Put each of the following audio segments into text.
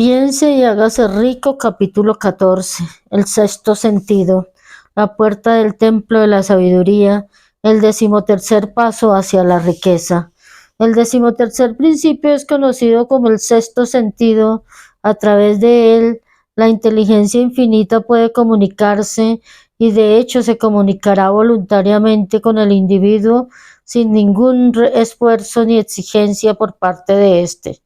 Piense y hágase rico, capítulo 14. El sexto sentido. La puerta del templo de la sabiduría. El 13º paso hacia la riqueza. El 13º principio es conocido como el sexto sentido. A través de él, la inteligencia infinita puede comunicarse y de hecho se comunicará voluntariamente con el individuo sin ningún esfuerzo ni exigencia por parte de éste.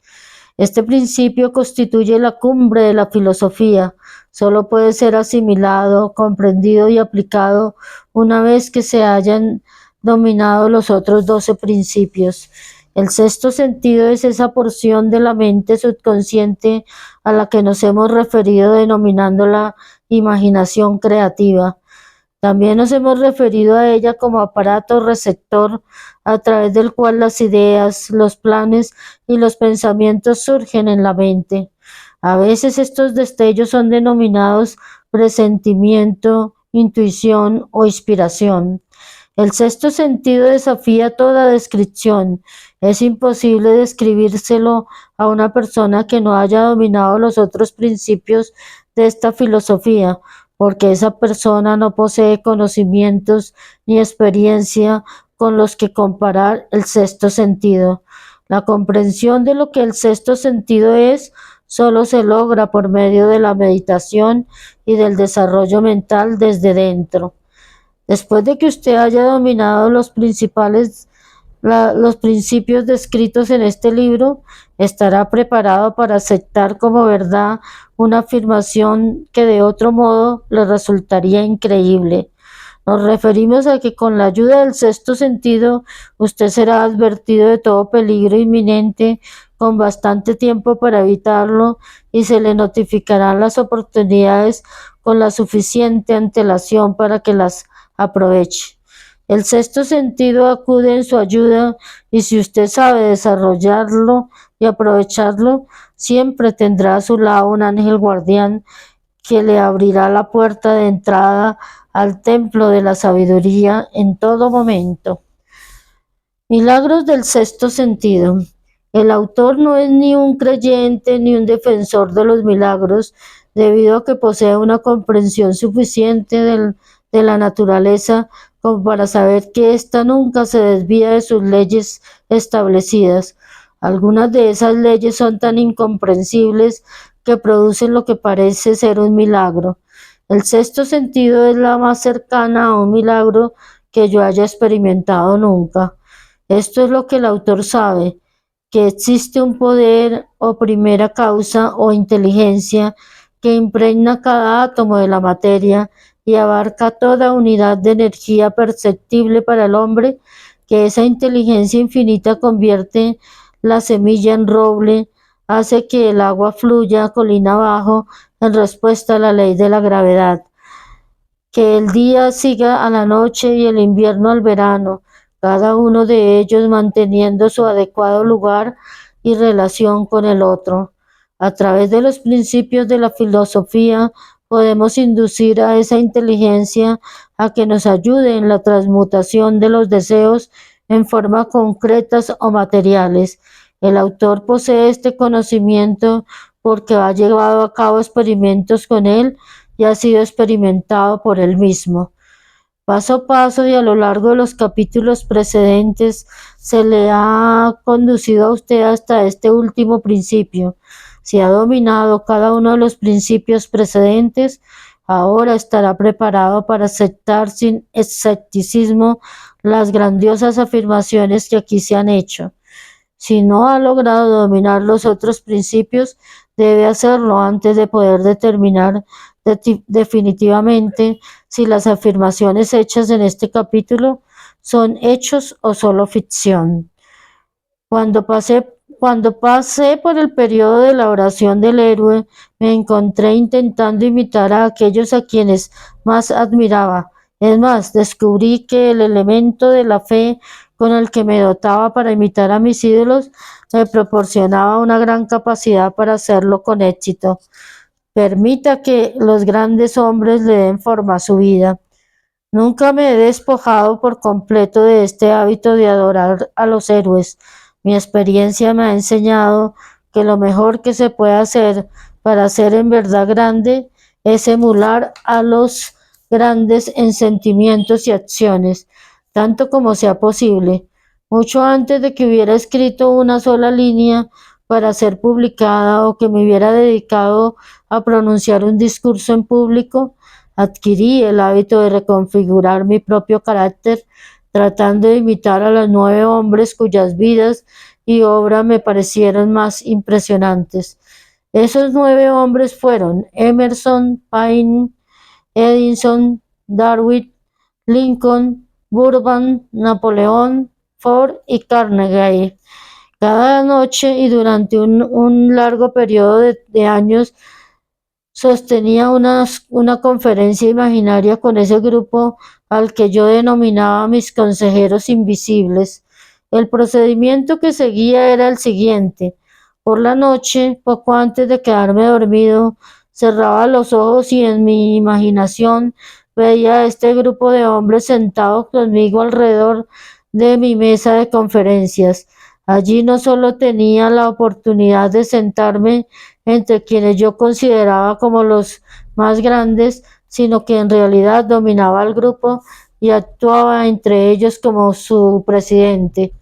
Este principio constituye la cumbre de la filosofía. Solo puede ser asimilado, comprendido y aplicado una vez que se hayan dominado los otros 12 principios. El sexto sentido es esa porción de la mente subconsciente a la que nos hemos referido denominando la imaginación creativa. También nos hemos referido a ella como aparato receptor a través del cual las ideas, los planes y los pensamientos surgen en la mente. A veces estos destellos son denominados presentimiento, intuición o inspiración. El sexto sentido desafía toda descripción. Es imposible describírselo a una persona que no haya dominado los otros principios de esta filosofía, porque esa persona no posee conocimientos ni experiencia con los que comparar el sexto sentido. La comprensión de lo que el sexto sentido es solo se logra por medio de la meditación y del desarrollo mental desde dentro. Después de que usted haya dominado los principios descritos en este libro, estará preparado para aceptar como verdad una afirmación que de otro modo le resultaría increíble. Nos referimos a que con la ayuda del sexto sentido usted será advertido de todo peligro inminente con bastante tiempo para evitarlo y se le notificarán las oportunidades con la suficiente antelación para que las aproveche. El sexto sentido acude en su ayuda y si usted sabe desarrollarlo y aprovecharlo, siempre tendrá a su lado un ángel guardián que le abrirá la puerta de entrada al templo de la sabiduría en todo momento. Milagros del sexto sentido. El autor no es ni un creyente ni un defensor de los milagros, debido a que posee una comprensión suficiente de la naturaleza como para saber que ésta nunca se desvía de sus leyes establecidas. Algunas de esas leyes son tan incomprensibles que producen lo que parece ser un milagro. El sexto sentido es la más cercana a un milagro que yo haya experimentado nunca. Esto es lo que el autor sabe, que existe un poder o primera causa o inteligencia que impregna cada átomo de la materia y abarca toda unidad de energía perceptible para el hombre, que esa inteligencia infinita convierte la semilla en roble, hace que el agua fluya colina abajo en respuesta a la ley de la gravedad, que el día siga a la noche y el invierno al verano, cada uno de ellos manteniendo su adecuado lugar y relación con el otro. A través de los principios de la filosofía podemos inducir a esa inteligencia a que nos ayude en la transmutación de los deseos en formas concretas o materiales. El autor posee este conocimiento porque ha llevado a cabo experimentos con él y ha sido experimentado por él mismo. Paso a paso y a lo largo de los capítulos precedentes se le ha conducido a usted hasta este último principio. Si ha dominado cada uno de los principios precedentes, ahora estará preparado para aceptar sin escepticismo las grandiosas afirmaciones que aquí se han hecho. Si no ha logrado dominar los otros principios, debe hacerlo antes de poder determinar definitivamente si las afirmaciones hechas en este capítulo son hechos o solo ficción. Cuando pasé por el periodo de la oración del héroe, me encontré intentando imitar a aquellos a quienes más admiraba. Es más, descubrí que el elemento de la fe con el que me dotaba para imitar a mis ídolos me proporcionaba una gran capacidad para hacerlo con éxito. Permita que los grandes hombres le den forma a su vida. Nunca me he despojado por completo de este hábito de adorar a los héroes. Mi experiencia me ha enseñado que lo mejor que se puede hacer para ser en verdad grande es emular a los grandes en sentimientos y acciones, tanto como sea posible. Mucho antes de que hubiera escrito una sola línea para ser publicada o que me hubiera dedicado a pronunciar un discurso en público, adquirí el hábito de reconfigurar mi propio carácter, tratando de imitar a los 9 hombres cuyas vidas y obra me parecieron más impresionantes. Esos 9 hombres fueron Emerson, Paine, Edison, Darwin, Lincoln, Burbank, Napoleón, Ford y Carnegie. Cada noche y durante un largo periodo de años sostenía una conferencia imaginaria con ese grupo al que yo denominaba mis consejeros invisibles. El procedimiento que seguía era el siguiente. Por la noche, poco antes de quedarme dormido, cerraba los ojos y en mi imaginación veía a este grupo de hombres sentados conmigo alrededor de mi mesa de conferencias. Allí no solo tenía la oportunidad de sentarme entre quienes yo consideraba como los más grandes, sino que en realidad dominaba al grupo y actuaba entre ellos como su presidente.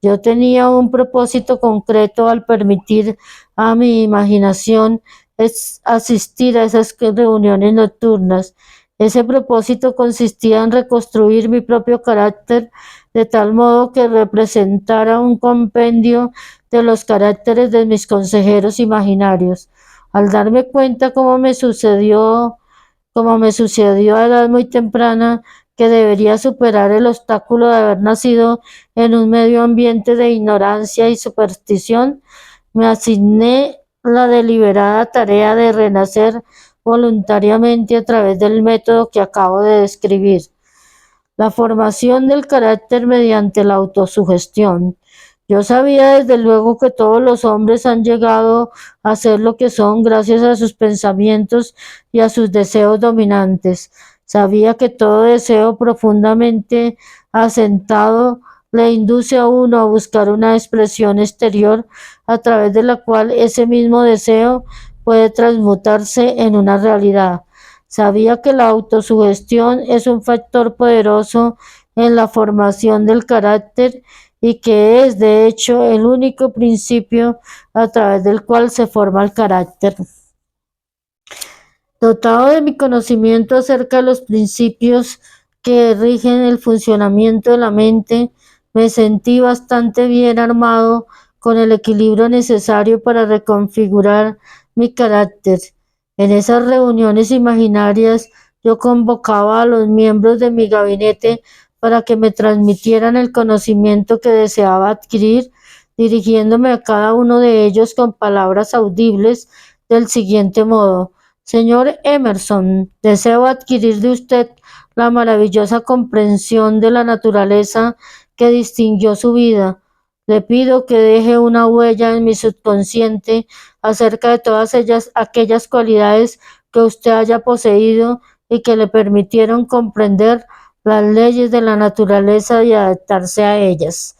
Yo tenía un propósito concreto al permitir a mi imaginación asistir a esas reuniones nocturnas. Ese propósito consistía en reconstruir mi propio carácter de tal modo que representara un compendio de los caracteres de mis consejeros imaginarios. Al darme cuenta como me sucedió a edad muy temprana, que debería superar el obstáculo de haber nacido en un medio ambiente de ignorancia y superstición, me asigné la deliberada tarea de renacer voluntariamente a través del método que acabo de describir. La formación del carácter mediante la autosugestión. Yo sabía desde luego que todos los hombres han llegado a ser lo que son gracias a sus pensamientos y a sus deseos dominantes. Sabía que todo deseo profundamente asentado le induce a uno a buscar una expresión exterior a través de la cual ese mismo deseo puede transmutarse en una realidad. Sabía que la autosugestión es un factor poderoso en la formación del carácter y que es, de hecho, el único principio a través del cual se forma el carácter. Dotado de mi conocimiento acerca de los principios que rigen el funcionamiento de la mente, me sentí bastante bien armado con el equilibrio necesario para reconfigurar mi carácter. En esas reuniones imaginarias yo convocaba a los miembros de mi gabinete para que me transmitieran el conocimiento que deseaba adquirir, dirigiéndome a cada uno de ellos con palabras audibles del siguiente modo: Señor Emerson, deseo adquirir de usted la maravillosa comprensión de la naturaleza que distinguió su vida. Le pido que deje una huella en mi subconsciente acerca de todas aquellas cualidades que usted haya poseído y que le permitieron comprender las leyes de la naturaleza y adaptarse a ellas.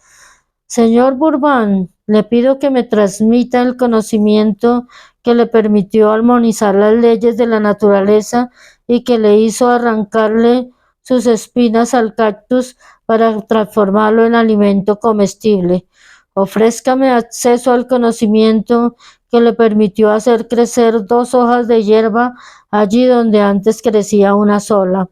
Señor Burbank, le pido que me transmita el conocimiento que le permitió armonizar las leyes de la naturaleza y que le hizo arrancarle sus espinas al cactus para transformarlo en alimento comestible. Ofrézcame acceso al conocimiento que le permitió hacer crecer 2 hojas de hierba allí donde antes crecía una sola.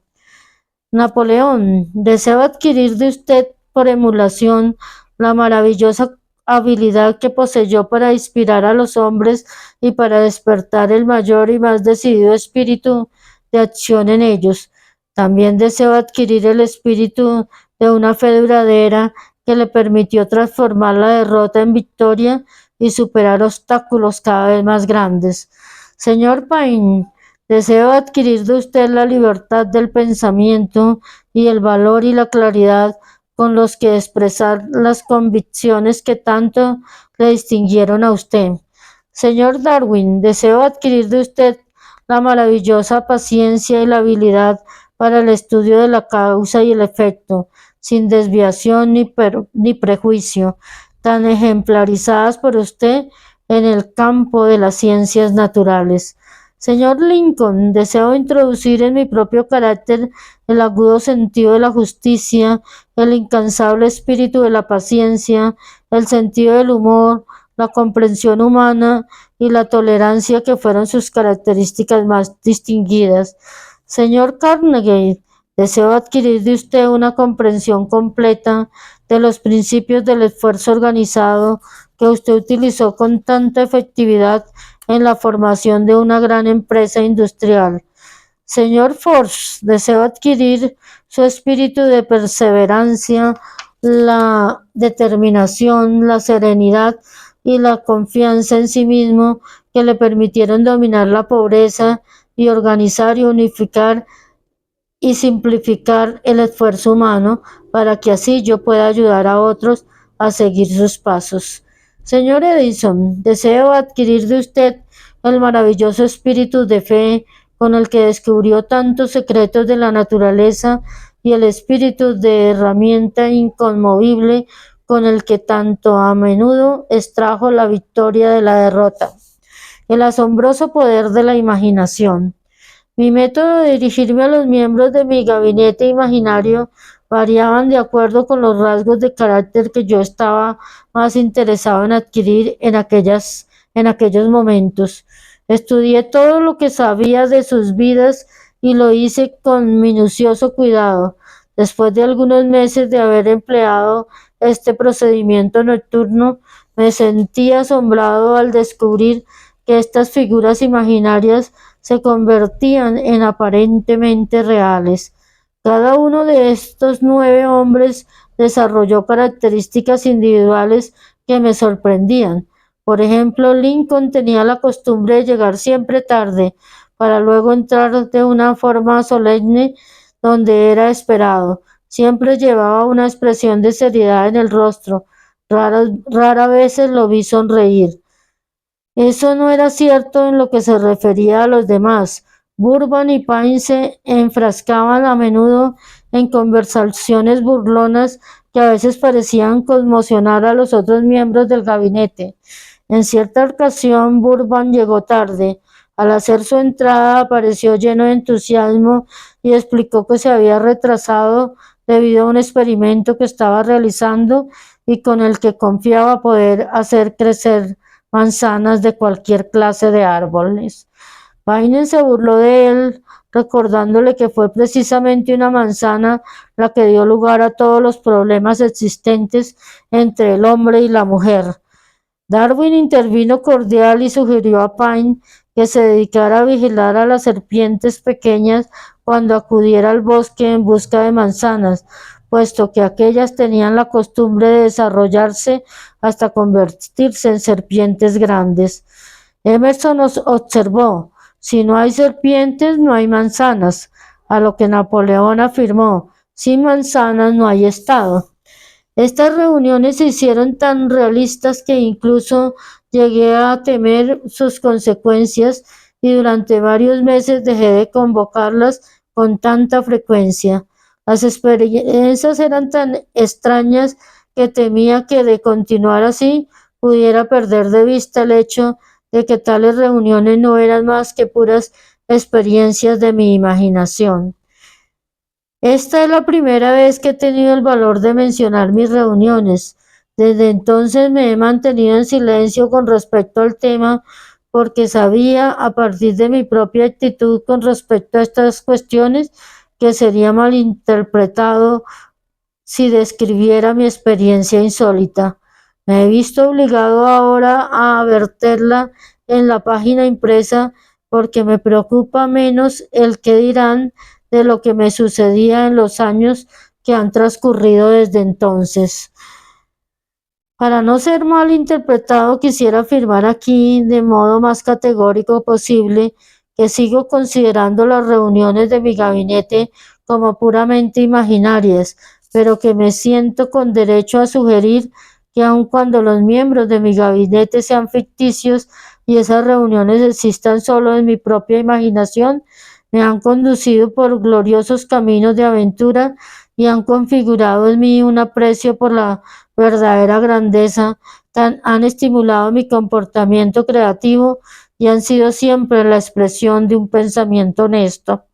Napoleón, deseo adquirir de usted por emulación la maravillosa habilidad que poseyó para inspirar a los hombres y para despertar el mayor y más decidido espíritu de acción en ellos. También deseo adquirir el espíritu de una fe duradera que le permitió transformar la derrota en victoria y superar obstáculos cada vez más grandes. Señor Paine, deseo adquirir de usted la libertad del pensamiento y el valor y la claridad con los que expresar las convicciones que tanto le distinguieron a usted. Señor Darwin, deseo adquirir de usted la maravillosa paciencia y la habilidad para el estudio de la causa y el efecto, sin desviación ni prejuicio, tan ejemplarizadas por usted en el campo de las ciencias naturales. Señor Lincoln, deseo introducir en mi propio carácter el agudo sentido de la justicia, el incansable espíritu de la paciencia, el sentido del humor, la comprensión humana y la tolerancia que fueron sus características más distinguidas. Señor Carnegie, deseo adquirir de usted una comprensión completa de los principios del esfuerzo organizado que usted utilizó con tanta efectividad en la formación de una gran empresa industrial. Señor Force, deseo adquirir su espíritu de perseverancia, la determinación, la serenidad y la confianza en sí mismo que le permitieron dominar la pobreza y organizar y unificar y simplificar el esfuerzo humano para que así yo pueda ayudar a otros a seguir sus pasos. Señor Edison, deseo adquirir de usted el maravilloso espíritu de fe con el que descubrió tantos secretos de la naturaleza y el espíritu de herramienta inconmovible con el que tanto a menudo extrajo la victoria de la derrota. El asombroso poder de la imaginación. Mi método de dirigirme a los miembros de mi gabinete imaginario variaban de acuerdo con los rasgos de carácter que yo estaba más interesado en adquirir en aquellos momentos. Estudié todo lo que sabía de sus vidas y lo hice con minucioso cuidado. Después de algunos meses de haber empleado este procedimiento nocturno, me sentí asombrado al descubrir que estas figuras imaginarias se convertían en aparentemente reales. Cada uno de estos 9 hombres desarrolló características individuales que me sorprendían. Por ejemplo, Lincoln tenía la costumbre de llegar siempre tarde, para luego entrar de una forma solemne donde era esperado. Siempre llevaba una expresión de seriedad en el rostro. Rara vez lo vi sonreír. Eso no era cierto en lo que se refería a los demás. Burbank y Paine se enfrascaban a menudo en conversaciones burlonas que a veces parecían conmocionar a los otros miembros del gabinete. En cierta ocasión, Burbank llegó tarde. Al hacer su entrada, apareció lleno de entusiasmo y explicó que se había retrasado debido a un experimento que estaba realizando y con el que confiaba poder hacer crecer manzanas de cualquier clase de árboles. Paine se burló de él, recordándole que fue precisamente una manzana la que dio lugar a todos los problemas existentes entre el hombre y la mujer. Darwin intervino cordial y sugirió a Paine que se dedicara a vigilar a las serpientes pequeñas cuando acudiera al bosque en busca de manzanas, puesto que aquellas tenían la costumbre de desarrollarse hasta convertirse en serpientes grandes. Emerson nos observó: si no hay serpientes, no hay manzanas, a lo que Napoleón afirmó: sin manzanas no hay Estado. Estas reuniones se hicieron tan realistas que incluso llegué a temer sus consecuencias y durante varios meses dejé de convocarlas con tanta frecuencia. Las experiencias eran tan extrañas que temía que de continuar así pudiera perder de vista el hecho de que tales reuniones no eran más que puras experiencias de mi imaginación. Esta es la primera vez que he tenido el valor de mencionar mis reuniones. Desde entonces me he mantenido en silencio con respecto al tema porque sabía, a partir de mi propia actitud con respecto a estas cuestiones, que sería malinterpretado si describiera mi experiencia insólita. Me he visto obligado ahora a verterla en la página impresa porque me preocupa menos el qué dirán de lo que me sucedía en los años que han transcurrido desde entonces. Para no ser mal interpretado, quisiera afirmar aquí de modo más categórico posible que sigo considerando las reuniones de mi gabinete como puramente imaginarias, pero que me siento con derecho a sugerir que aun cuando los miembros de mi gabinete sean ficticios y esas reuniones existan solo en mi propia imaginación, me han conducido por gloriosos caminos de aventura y han configurado en mí un aprecio por la verdadera grandeza han estimulado mi comportamiento creativo y han sido siempre la expresión de un pensamiento honesto.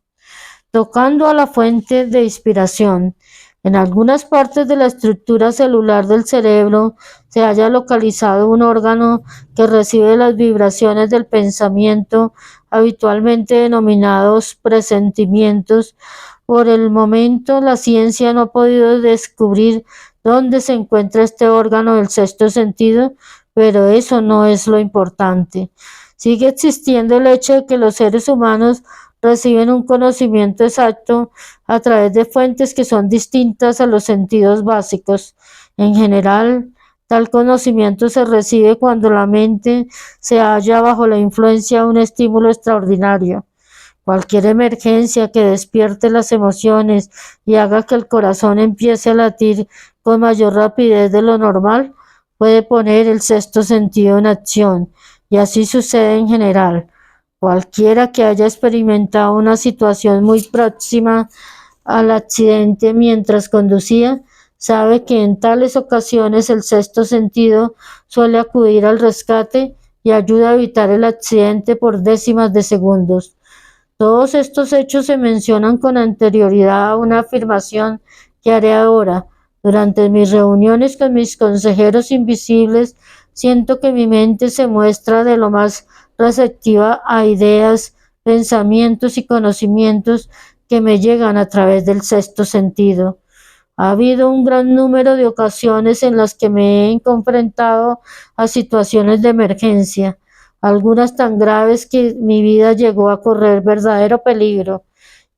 Tocando a la fuente de inspiración. En algunas partes de la estructura celular del cerebro se halla localizado un órgano que recibe las vibraciones del pensamiento, habitualmente denominados presentimientos. Por el momento, la ciencia no ha podido descubrir dónde se encuentra este órgano del sexto sentido, pero eso no es lo importante. Sigue existiendo el hecho de que los seres humanos reciben un conocimiento exacto a través de fuentes que son distintas a los sentidos básicos. En general, tal conocimiento se recibe cuando la mente se halla bajo la influencia de un estímulo extraordinario. Cualquier emergencia que despierte las emociones y haga que el corazón empiece a latir con mayor rapidez de lo normal puede poner el sexto sentido en acción, y así sucede en general. Cualquiera que haya experimentado una situación muy próxima al accidente mientras conducía, sabe que en tales ocasiones el sexto sentido suele acudir al rescate y ayuda a evitar el accidente por décimas de segundos. Todos estos hechos se mencionan con anterioridad a una afirmación que haré ahora. Durante mis reuniones con mis consejeros invisibles, siento que mi mente se muestra de lo más receptiva a ideas, pensamientos y conocimientos que me llegan a través del sexto sentido. Ha habido un gran número de ocasiones en las que me he enfrentado a situaciones de emergencia, algunas tan graves que mi vida llegó a correr verdadero peligro,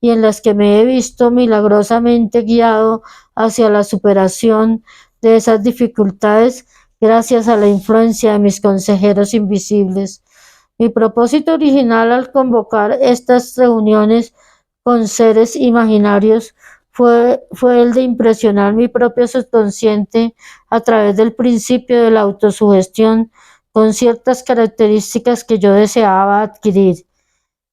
y en las que me he visto milagrosamente guiado hacia la superación de esas dificultades gracias a la influencia de mis consejeros invisibles. Mi propósito original al convocar estas reuniones con seres imaginarios fue el de impresionar mi propio subconsciente a través del principio de la autosugestión con ciertas características que yo deseaba adquirir.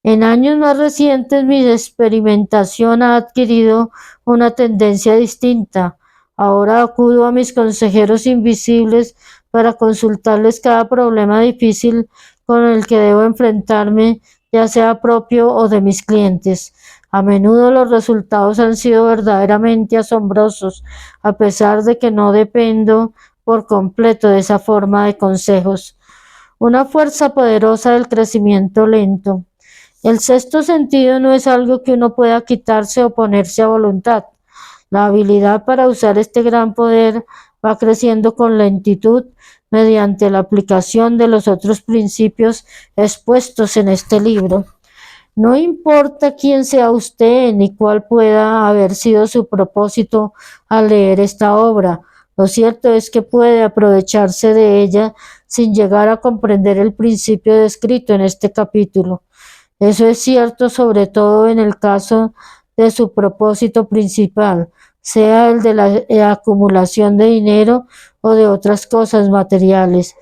En años más recientes mi experimentación ha adquirido una tendencia distinta. Ahora acudo a mis consejeros invisibles para consultarles cada problema difícil con el que debo enfrentarme, ya sea propio o de mis clientes. A menudo los resultados han sido verdaderamente asombrosos, a pesar de que no dependo por completo de esa forma de consejos. Una fuerza poderosa del crecimiento lento. El sexto sentido no es algo que uno pueda quitarse o ponerse a voluntad. La habilidad para usar este gran poder va creciendo con lentitud mediante la aplicación de los otros principios expuestos en este libro. No importa quién sea usted ni cuál pueda haber sido su propósito al leer esta obra, lo cierto es que puede aprovecharse de ella sin llegar a comprender el principio descrito en este capítulo. Eso es cierto sobre todo en el caso de su propósito principal, sea el de la acumulación de dinero o de otras cosas materiales.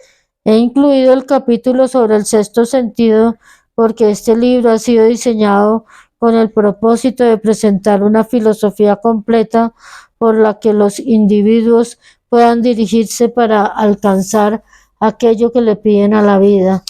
He incluido el capítulo sobre el sexto sentido porque este libro ha sido diseñado con el propósito de presentar una filosofía completa por la que los individuos puedan dirigirse para alcanzar aquello que le piden a la vida.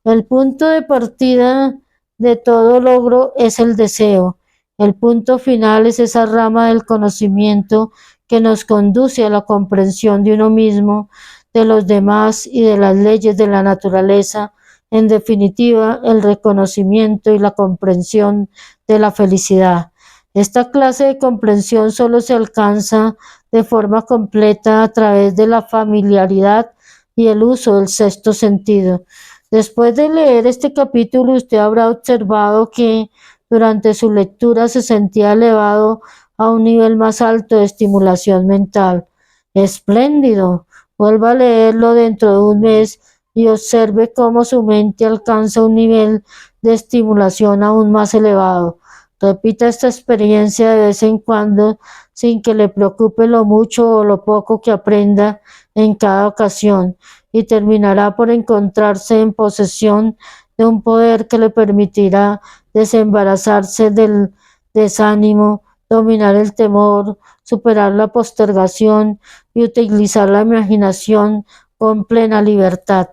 El punto de partida de todo logro es el deseo. El punto final es esa rama del conocimiento que nos conduce a la comprensión de uno mismo, de los demás y de las leyes de la naturaleza. En definitiva, el reconocimiento y la comprensión de la felicidad. Esta clase de comprensión solo se alcanza de forma completa a través de la familiaridad y el uso del sexto sentido. Después de leer este capítulo, usted habrá observado que durante su lectura se sentía elevado a un nivel más alto de estimulación mental. Espléndido. Vuelva a leerlo dentro de un mes y observe cómo su mente alcanza un nivel de estimulación aún más elevado. Repita esta experiencia de vez en cuando sin que le preocupe lo mucho o lo poco que aprenda en cada ocasión, y terminará por encontrarse en posesión de un poder que le permitirá desembarazarse del desánimo, dominar el temor, superar la postergación y utilizar la imaginación con plena libertad.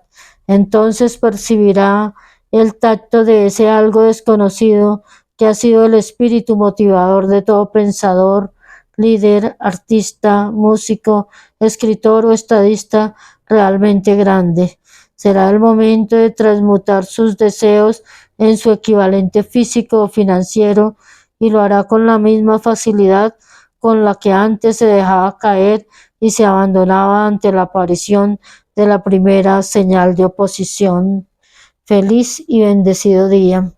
Entonces percibirá el tacto de ese algo desconocido que ha sido el espíritu motivador de todo pensador, líder, artista, músico, escritor o estadista realmente grande. Será el momento de transmutar sus deseos en su equivalente físico o financiero, y lo hará con la misma facilidad con la que antes se dejaba caer y se abandonaba ante la aparición de la primera señal de oposición. Feliz y bendecido día.